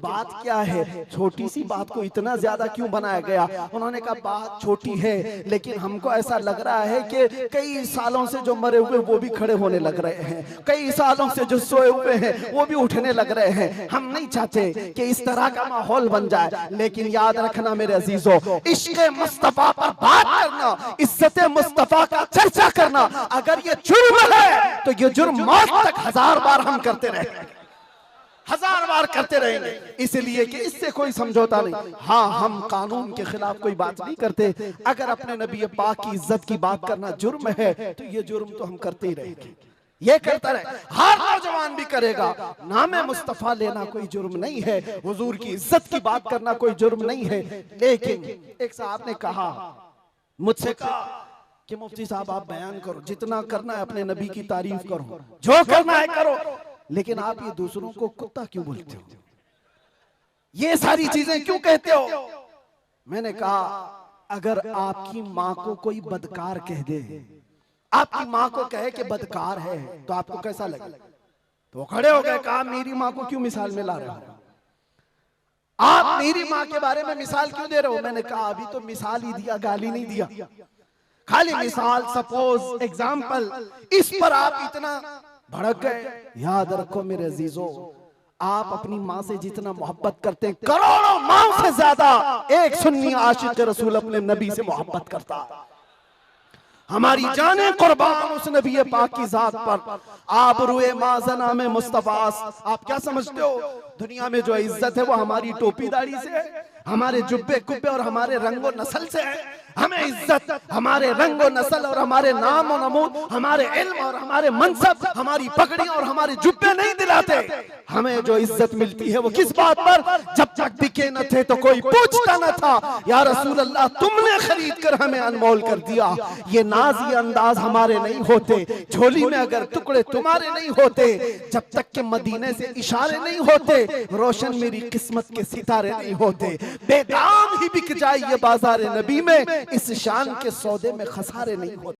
बात क्या है, छोटी सी बात को इतना ज्यादा क्यों बनाया गया? उन्होंने कहा बात छोटी है, लेकिन हमको ऐसा लग रहा है कि कई सालों से जो मरे हुए वो भी खड़े होने लग रहे हैं, कई सालों से जो सोए हुए हैं वो भी उठने लग रहे हैं। हम नहीं चाहते कि इस तरह का माहौल बन जाए। लेकिन याद रखना मेरे अजीजों, इश्क़ मुस्तफा पर बात करना, इज्जत मुस्तफा का चर्चा करना, अगर ये जुर्म है तो ये जुर्म मौत तक 1000 बार हम करते रहेंगे, 1000 बार करते रहेंगे। इसलिए कि इससे कोई समझौता नहीं। हाँ, हम कानून के खिलाफ कोई बात नहीं करते। अगर अपने नबी पाक की इज्जत की बात करना जुर्म है तो ये जुर्म तो हम करते ही रहेंगे, ये करता रहे, हर नौजवान भी करेगा। नाम मुस्तफा लेना कोई जुर्म नहीं है, हुजूर की इज्जत की बात करना कोई जुर्म नहीं है। लेकिन एक साहब ने कहा, मुझसे कहा कि मुफ्ती साहब आप बयान करो, जितना करना है अपने नबी की तारीफ करो, जो करना है करो, लेकिन आप ये दूसरों को कुत्ता क्यों बोलते हो, ये सारी चीजें क्यों कहते हो? मैंने कहा अगर आपकी माँ को कोई बदकार कह दे, आपकी माँ को कहे कि बदकार है, तो आपको कैसा लगे? तो वो खड़े हो गए, कहा मेरी माँ को क्यों मिसाल में ला रहे हो, आप मेरी माँ के बारे में मिसाल क्यों दे रहे हो? मैंने कहा अभी तो मिसाल ही दिया, गाली नहीं दिया, खाली मिसाल, सपोज, एग्जाम्पल, इस पर आप इतना भड़क गए। याद रखो मेरे अजीजों, आप अपनी माँ से जितना मोहब्बत करते हैं, करोड़ों माँ से ज्यादा एक सुन्नी आशिक रसूल अपने नबी से मोहब्बत करता है। हमारी जाने कुर्बान उस नबी पाक की जात पर। आप रुए माजना में मुस्तफास, आप क्या समझते हो दुनिया में जो इज्जत है वो हमारी टोपी दाढ़ी से है, हमारे जुब्बे कुब्बे और हमारे रंगो नस्ल से है? हमें इज्जत हमारे रंगो नस्ल और हमारे नाम और नमूद, हमारे इल्म और हमारे मनसब, हमारी पगड़ी और हमारे जुब्बे नहीं दिलाते। हमें जो इज्जत मिलती है वो किस बात पर? जब तक बिके न थे तो कोई पूछता न था, या रसूल अल्लाह तुमने खरीद कर हमें अनमोल कर दिया। ये नाज ये अंदाज हमारे नहीं होते, झोली में अगर टुकड़े तुम्हारे नहीं होते, जब तक के मदीने से इशारे नहीं होते, रोशन मेरी किस्मत के सितारे नहीं होते। बेदाम ही बिक जाए ये बाजार नबी में, इस शान के सौदे में खसारे नहीं होते।